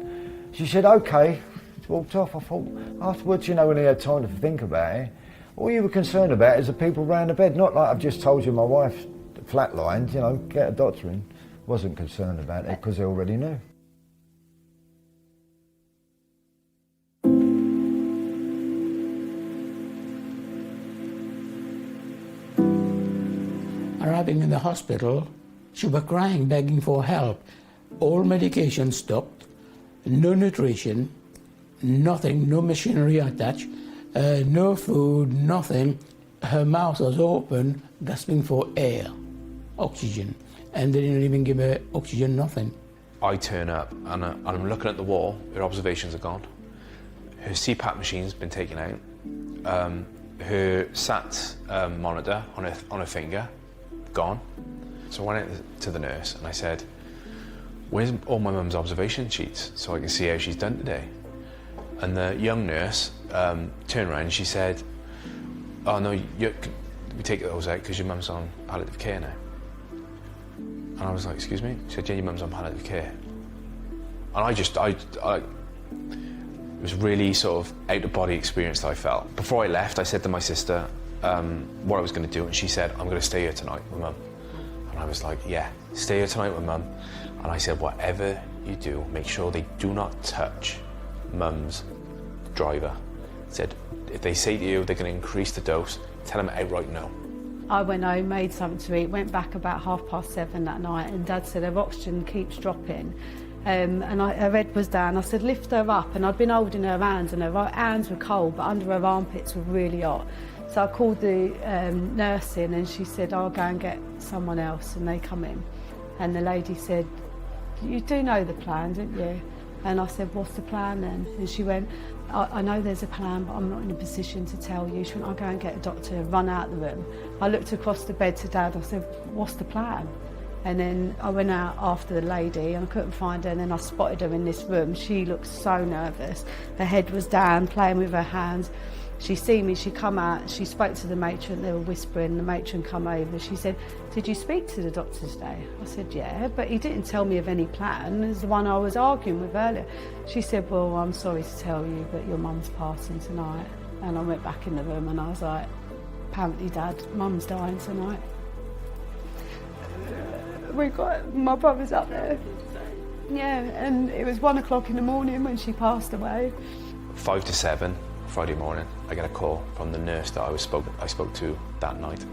She said, okay. She walked off. I thought, afterwards, when he had time to think about it, all you were concerned about is the people round the bed. Not like I've just told you my wife flatlined, get a doctor in. Wasn't concerned about it because they already knew. Arriving in the hospital, she was crying, begging for help. All medication stopped, no nutrition, nothing, no machinery attached, no food, nothing. Her mouth was open, gasping for air, oxygen, and they didn't even give her oxygen, nothing. I turn up and I'm looking at the wall, her observations are gone. Her CPAP machine's been taken out. Her SAT monitor on her finger, gone. So I went to the nurse and I said, where's all my mum's observation sheets so I can see how she's done today? And the young nurse turned around and she said, oh no, we take those out because your mum's on palliative care now. And I was like, excuse me? She said, yeah, your mum's on palliative care. And it was really sort of out-of-body experience that I felt. Before I left, I said to my sister what I was going to do, and she said, I'm going to stay here tonight with Mum. And I was like, yeah, stay here tonight with Mum. And I said, whatever you do, make sure they do not touch Mum's driver. I said, if they say to you they're going to increase the dose, tell them outright no. I went home, made something to eat, went back about 7:30 that night, and Dad said her oxygen keeps dropping. And her head was down. I said, lift her up, and I'd been holding her hands, and her hands were cold, but under her armpits were really hot. So I called the nurse in, and she said, I'll go and get someone else, and they come in. And the lady said, you do know the plan, don't you? And I said, what's the plan then? And she went, I know there's a plan, but I'm not in a position to tell you. She went, I'll go and get a doctor, run out the room. I looked across the bed to Dad, I said, what's the plan? And then I went out after the lady and I couldn't find her, and then I spotted her in this room. She looked so nervous. Her head was down, playing with her hands. She seen me, she come out, she spoke to the matron, they were whispering, the matron come over. She said, did you speak to the doctor today? I said, yeah, but he didn't tell me of any plan. It's the one I was arguing with earlier. She said, well, I'm sorry to tell you, but your mum's passing tonight. And I went back in the room and I was like, apparently Dad, Mum's dying tonight. We got, my brother's up there. Yeah, and it was 1 o'clock in the morning when she passed away. 5 to 7, Friday morning, I get a call from the nurse that I spoke to that night.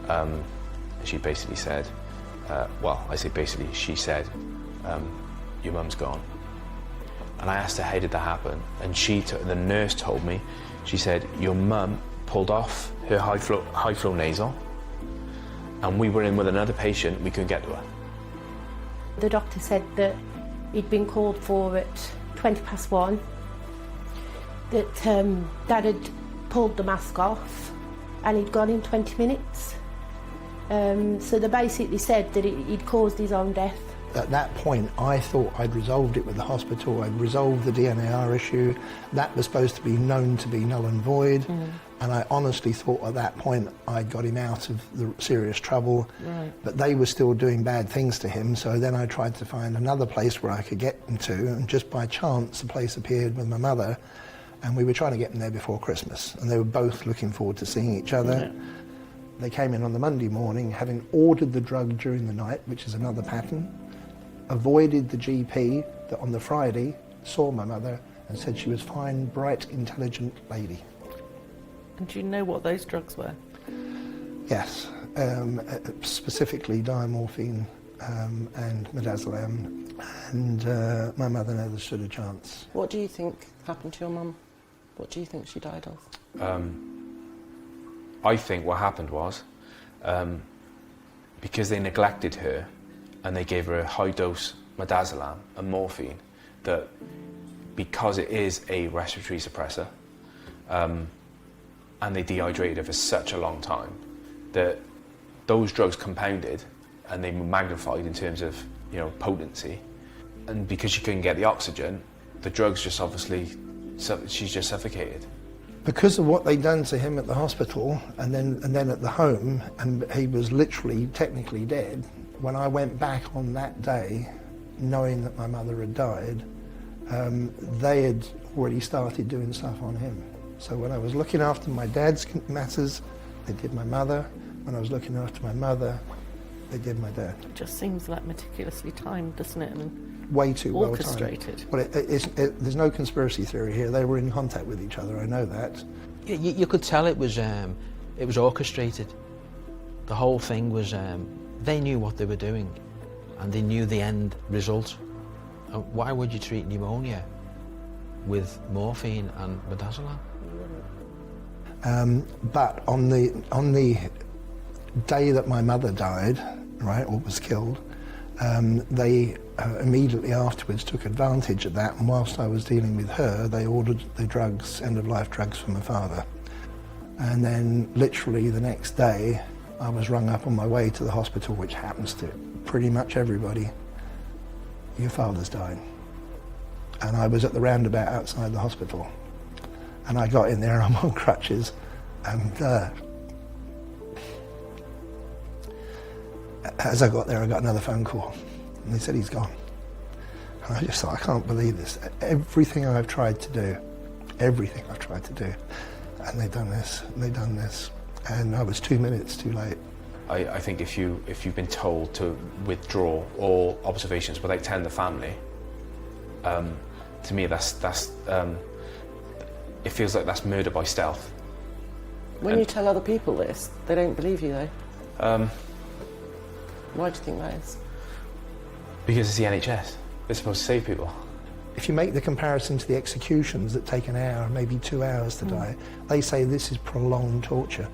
And she basically said, she said, your mum's gone. And I asked her, how did that happen? And the nurse told me, she said, your mum pulled off her high flow nasal, and we were in with another patient, we couldn't get to her. The doctor said that he'd been called for at 1:20, that Dad had pulled the mask off and he'd gone in 20 minutes. So they basically said that he'd caused his own death. At that point, I thought I'd resolved it with the hospital, I'd resolved the DNAR issue. That was supposed to be known to be null and void. And I honestly thought at that point I'd got him out of the serious trouble. Right. But they were still doing bad things to him, so then I tried to find another place where I could get him to, and just by chance the place appeared with my mother, and we were trying to get him there before Christmas, and they were both looking forward to seeing each other. Yeah. They came in on the Monday morning, having ordered the drug during the night, which is another pattern, avoided the GP that on the Friday saw my mother and said she was fine, bright, intelligent lady. And do you know what those drugs were? Yes, specifically diamorphine and midazolam, and my mother never stood a chance. What do you think happened to your mum? What do you think she died of? I think what happened was, because they neglected her and they gave her a high dose midazolam and morphine, that because it is a respiratory suppressor, and they dehydrated her for such a long time, that those drugs compounded and they were magnified in terms of, potency. And because she couldn't get the oxygen, the drugs just obviously, she's just suffocated. Because of what they'd done to him at the hospital and then at the home, and he was literally technically dead, when I went back on that day, knowing that my mother had died, they had already started doing stuff on him. So when I was looking after my dad's matters, they did my mother. When I was looking after my mother, they did my dad. It just seems like meticulously timed, doesn't it? And way too well timed. Orchestrated. Well, there's no conspiracy theory here. They were in contact with each other, I know that. You could tell it was orchestrated. The whole thing was, they knew what they were doing and they knew the end result. Why would you treat pneumonia with morphine and midazolam? But on the day that my mother died, right, or was killed, they immediately afterwards took advantage of that, and whilst I was dealing with her, they ordered the drugs, end-of-life drugs, for my father. And then literally the next day, I was rung up on my way to the hospital, which happens to pretty much everybody. Your father's died. And I was at the roundabout outside the hospital. And I got in there, I'm on crutches, and As I got there, I got another phone call, and they said he's gone. And I just thought, I can't believe this. Everything I've tried to do, and they've done this, and they've done this, and I was 2 minutes too late. I think if you've been told to withdraw all observations without telling the family, to me that's it feels like that's murder by stealth. When you tell other people this, they don't believe you though. Why do you think that is? Because it's the NHS. They're supposed to save people. If you make the comparison to the executions that take an hour, maybe 2 hours to die, they say this is prolonged torture.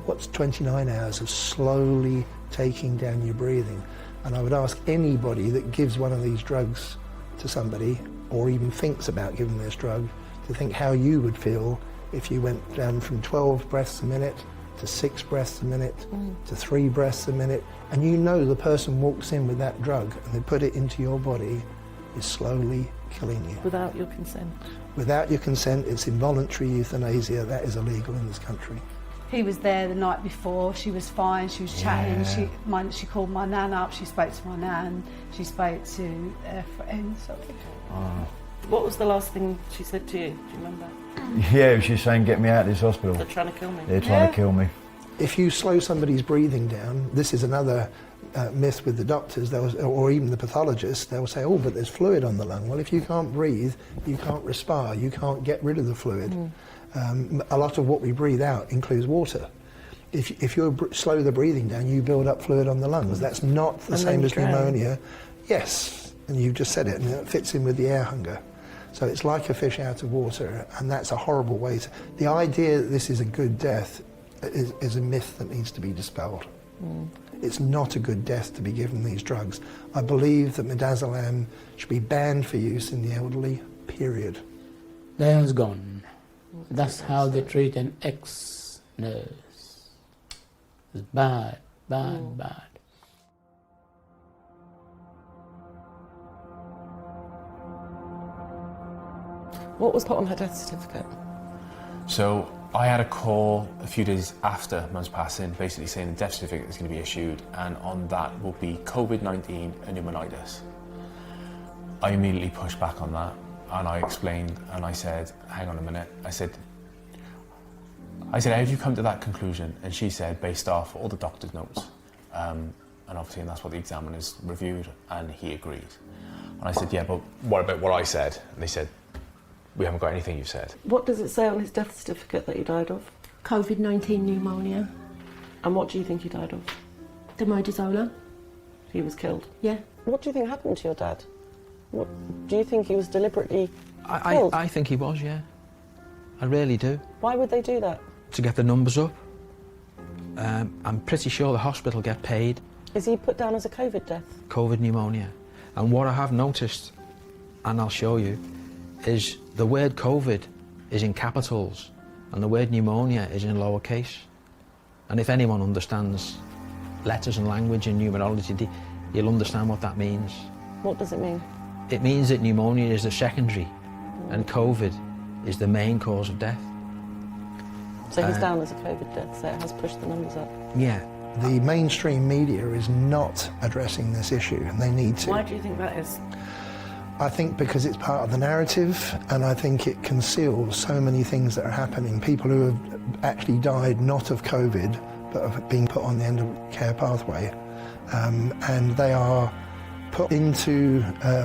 What's 29 hours of slowly taking down your breathing? And I would ask anybody that gives one of these drugs to somebody, or even thinks about giving this drug, to think how you would feel if you went down from 12 breaths a minute to 6 breaths a minute to 3 breaths a minute, and you know the person walks in with that drug and they put it into your body, is slowly killing you. Without your consent? Without your consent, it's involuntary euthanasia. That is illegal in this country. He was there the night before, she was fine, she was chatting, she called my nan up, she spoke to my nan, she spoke to her friends. What was the last thing she said to you? Do you remember? Yeah, she was saying, get me out of this hospital. They're trying to kill me. They're trying to kill me. If you slow somebody's breathing down, this is another myth with the doctors, or even the pathologists, they'll say, oh, but there's fluid on the lung. Well, if you can't breathe, you can't respire, you can't get rid of the fluid. A lot of what we breathe out includes water. If you slow the breathing down, you build up fluid on the lungs. That's not the same as pneumonia. Yes, and you've just said it, and it fits in with the air hunger. So it's like a fish out of water, and that's a horrible way to... The idea that this is a good death is a myth that needs to be dispelled. It's not a good death to be given these drugs. I believe that Midazolam should be banned for use in the elderly, period. Diane's gone. That's how they treat an ex-nurse. It's bad, bad. What was put on her death certificate? So I had a call a few days after Mum's passing, basically saying the death certificate is going to be issued, and on that will be COVID-19 and pneumonitis. I immediately pushed back on that, and I explained, and I said, hang on a minute. I said, how did you come to that conclusion? And she said, based off all the doctor's notes, and obviously that's what the examiner's reviewed, and he agrees. And I said, yeah, but what about what I said? And they said, we haven't got anything you've said. What does it say on his death certificate that he died of? COVID-19 pneumonia. And what do you think he died of? The Midazolam. He was killed? Yeah. What do you think happened to your dad? What, do you think he was deliberately killed? I think he was, yeah. I really do. Why would they do that? To get the numbers up. I'm pretty sure the hospital get paid. Is he put down as a COVID death? COVID pneumonia. And what I have noticed, and I'll show you, is the word COVID is in capitals and the word pneumonia is in lowercase. And if anyone understands letters and language and numerology, you'll understand what that means. What does it mean? It means that pneumonia is the secondary and COVID is the main cause of death. So he's down as a COVID death, so it has pushed the numbers up. Yeah. The mainstream media is not addressing this issue, and they need to. Why do you think that is? I think because it's part of the narrative, and I think it conceals so many things that are happening. People who have actually died not of COVID, but of being put on the end of care pathway, and they are put into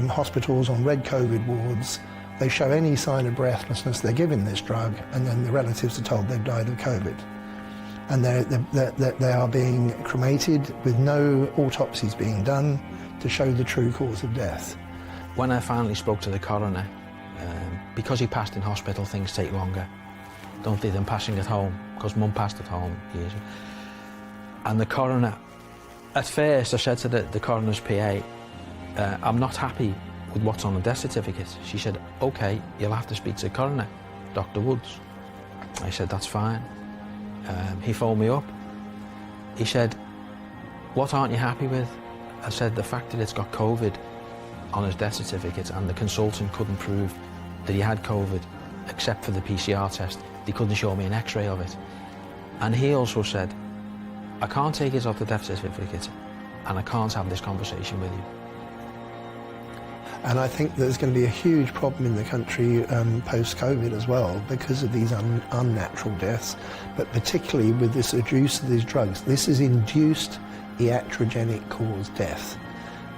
hospitals on red COVID wards. They show any sign of breathlessness, they're given this drug, and then the relatives are told they've died of COVID. And they are being cremated with no autopsies being done to show the true cause of death. When I finally spoke to the coroner, because he passed in hospital, things take longer, don't they, than passing at home, because Mum passed at home years ago. And the coroner, at first I said to the coroner's PA, I'm not happy with what's on the death certificate. She said, okay, you'll have to speak to the coroner, Dr. Woods. I said, that's fine. He phoned me up. He said, what aren't you happy with? I said, the fact that it's got COVID on his death certificate and the consultant couldn't prove that he had COVID except for the PCR test. They couldn't show me an x-ray of it. And he also said, I can't take it off the death certificate and I can't have this conversation with you. And I think there's going to be a huge problem in the country post-COVID as well because of these unnatural deaths, but particularly with this abuse of these drugs. This is induced iatrogenic cause death,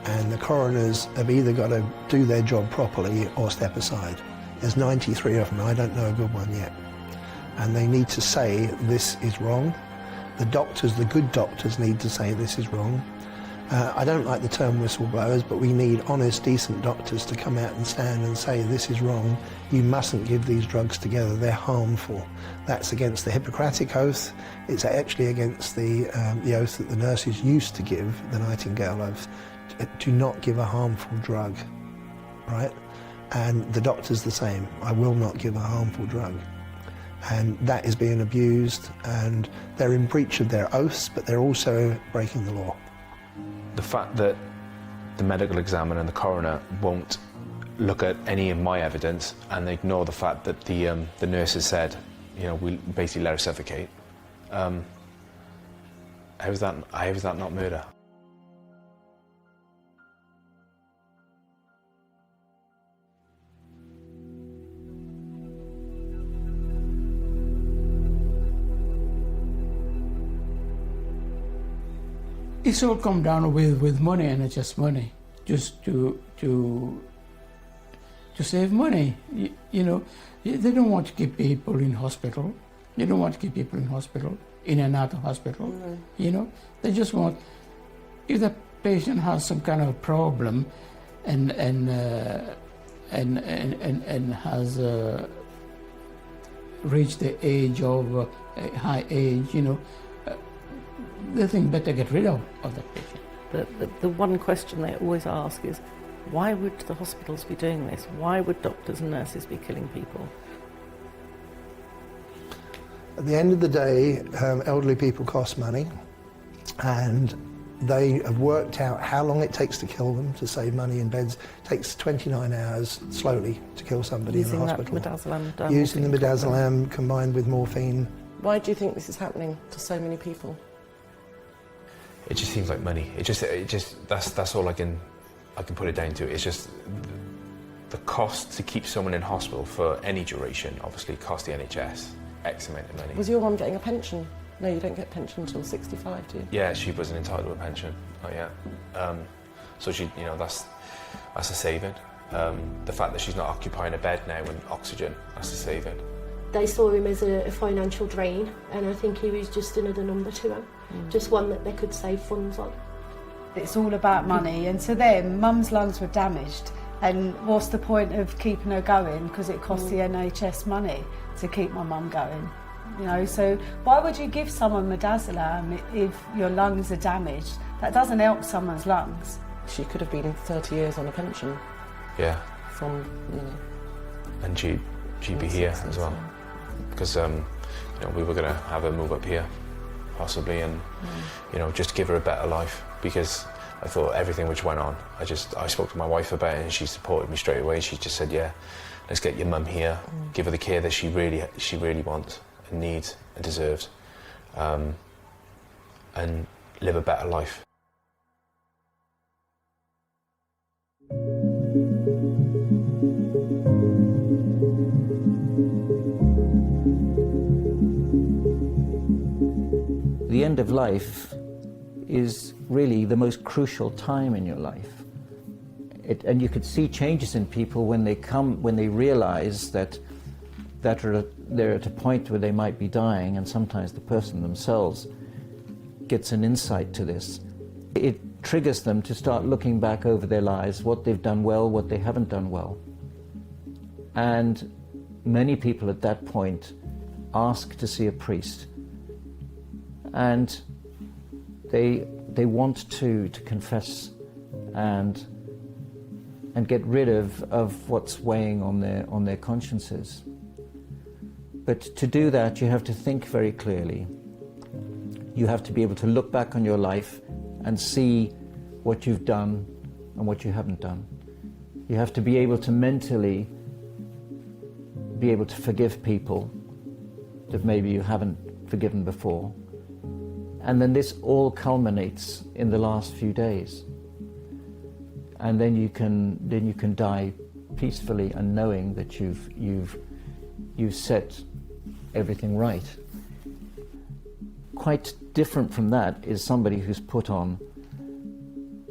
and the coroners have either got to do their job properly or step aside. There's 93 of them, I don't know a good one yet. And they need to say this is wrong. The doctors, the good doctors, need to say this is wrong. I don't like the term whistleblowers, but we need honest, decent doctors to come out and stand and say this is wrong. You mustn't give these drugs together, they're harmful. That's against the Hippocratic Oath. It's actually against the oath that the nurses used to give, the Nightingale Oath. Do not give a harmful drug, right? And the doctor's the same. I will not give a harmful drug. And that is being abused, and they're in breach of their oaths, but they're also breaking the law. The fact that the medical examiner and the coroner won't look at any of my evidence and they ignore the fact that the nurses said, you know, we basically let her suffocate. How is that not murder? It's all come down with money, and it's just money, just to save money. You know, they don't want to keep people in hospital. They don't want to keep people in hospital, in and out of hospital. Mm-hmm. You know, they just want, if the patient has some kind of problem, and has reached the age of high age, you know. They think better get rid of that patient. The one question they always ask is, why would the hospitals be doing this? Why would doctors and nurses be killing people? At the end of the day, elderly people cost money, and they have worked out how long it takes to kill them to save money in beds. It takes 29 hours slowly to kill somebody in a hospital. Using the midazolam combined with morphine. Why do you think this is happening to so many people? It just seems like money. It just that's all I can put it down to. It's just the cost to keep someone in hospital for any duration obviously costs the NHS X amount of money. Was your mum getting a pension? No, you don't get a pension until 65, do you? Yeah, she wasn't entitled to a pension, not yet. So she, you know, that's a saving. The fact that she's not occupying a bed now and oxygen, that's a saving. They saw him as a financial drain, and I think he was just another number to them, just one that they could save funds on. It's all about money, and to them, Mum's lungs were damaged, and what's the point of keeping her going, because it costs the NHS money to keep my mum going, you know, so why would you give someone midazolam if your lungs are damaged? That doesn't help someone's lungs. She could have been 30 years on a pension. Yeah. From, you know... And she'd be here as well. Because, you know, we were going to have her move up here, possibly, and, you know, just give her a better life, because I thought everything which went on, I spoke to my wife about it, and she supported me straight away. She just said, yeah, let's get your mum here, give her the care that she really wants and needs and deserves, and live a better life. The end of life is really the most crucial time in your life. And you could see changes in people when they realize that they're at a point where they might be dying, and sometimes the person themselves gets an insight to this. It triggers them to start looking back over their lives, what they've done well, what they haven't done well. And many people at that point ask to see a priest. And they want to confess and get rid of what's weighing on their consciences. But to do that, you have to think very clearly. You have to be able to look back on your life and see what you've done and what you haven't done. You have to be able to mentally be able to forgive people that maybe you haven't forgiven before. And then this all culminates in the last few days. And then you can die peacefully and knowing that you've set everything right. Quite different from that is somebody who's put on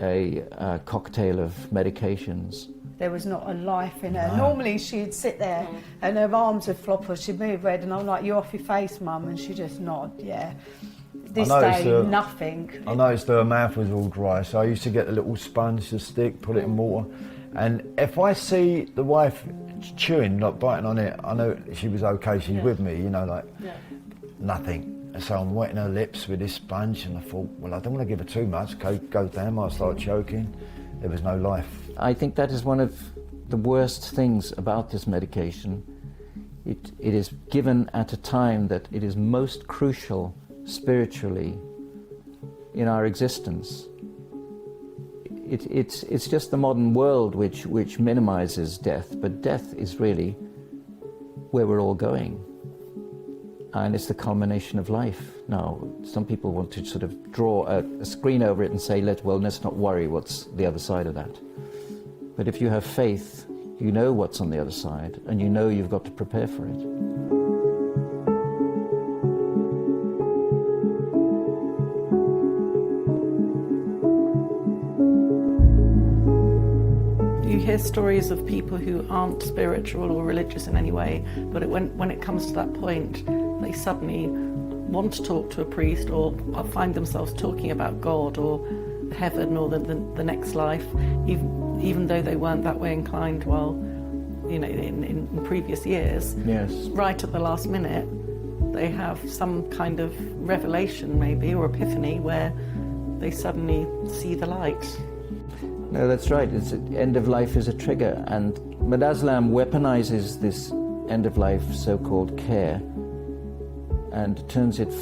a cocktail of medications. There was not a life in her. No. Normally she'd sit there and her arms would flop or she'd move red and I'm like, "You're off your face, Mum," and she'd just nod, yeah. This day, nothing. I noticed her mouth was all dry, so I used to get a little sponge to stick, put it in water, and if I see the wife chewing, like biting on it, I know she was okay, she's with me, you know, like nothing. And so I'm wetting her lips with this sponge, and I thought, well, I don't want to give her too much, goes down, I start choking. There was no life. I think that is one of the worst things about this medication. It is given at a time that it is most crucial spiritually in our existence. It's just the modern world which minimizes death, but death is really where we're all going. And it's the culmination of life. Now, some people want to sort of draw a screen over it and say, let's not worry what's the other side of that. But if you have faith, you know what's on the other side, and you know you've got to prepare for it. You hear stories of people who aren't spiritual or religious in any way, but when it comes to that point, they suddenly want to talk to a priest or find themselves talking about God or heaven or the next life, even though they weren't that way inclined in previous years. Yes. Right at the last minute, they have some kind of revelation maybe or epiphany where they suddenly see the light. No, that's right. End of life is a trigger, and Midazolam weaponizes this end of life so-called care and turns it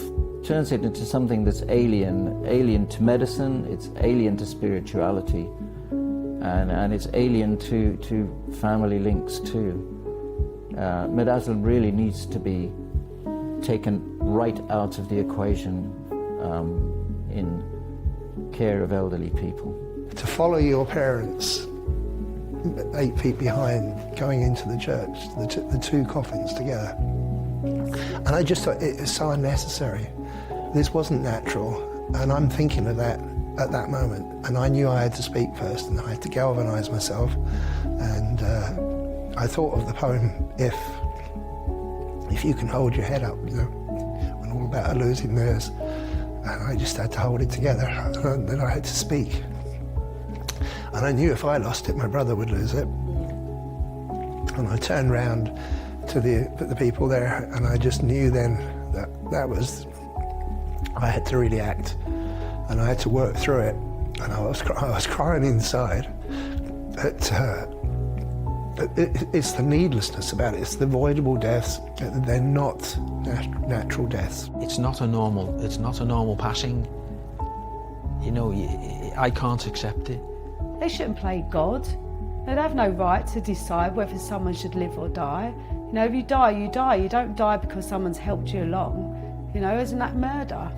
into something that's alien to medicine, it's alien to spirituality, and it's alien to family links too. Midazolam really needs to be taken right out of the equation in care of elderly people. To follow your parents 8 feet behind, going into the church, the two coffins together. And I just thought it was so unnecessary. This wasn't natural, and I'm thinking of that at that moment. And I knew I had to speak first, and I had to galvanise myself. And I thought of the poem, If you can hold your head up, you know, when all about are losing theirs. And I just had to hold it together, and then I had to speak. And I knew if I lost it, my brother would lose it. And I turned round to the people there, and I just knew then that was, I had to really act, and I had to work through it. And I was crying inside, but it's the needlessness about it. It's the avoidable deaths. They're not natural deaths. It's not a normal passing. You know, I can't accept it. They shouldn't play God. They'd have no right to decide whether someone should live or die. You know, if you die, you die. You don't die because someone's helped you along. You know, isn't that murder?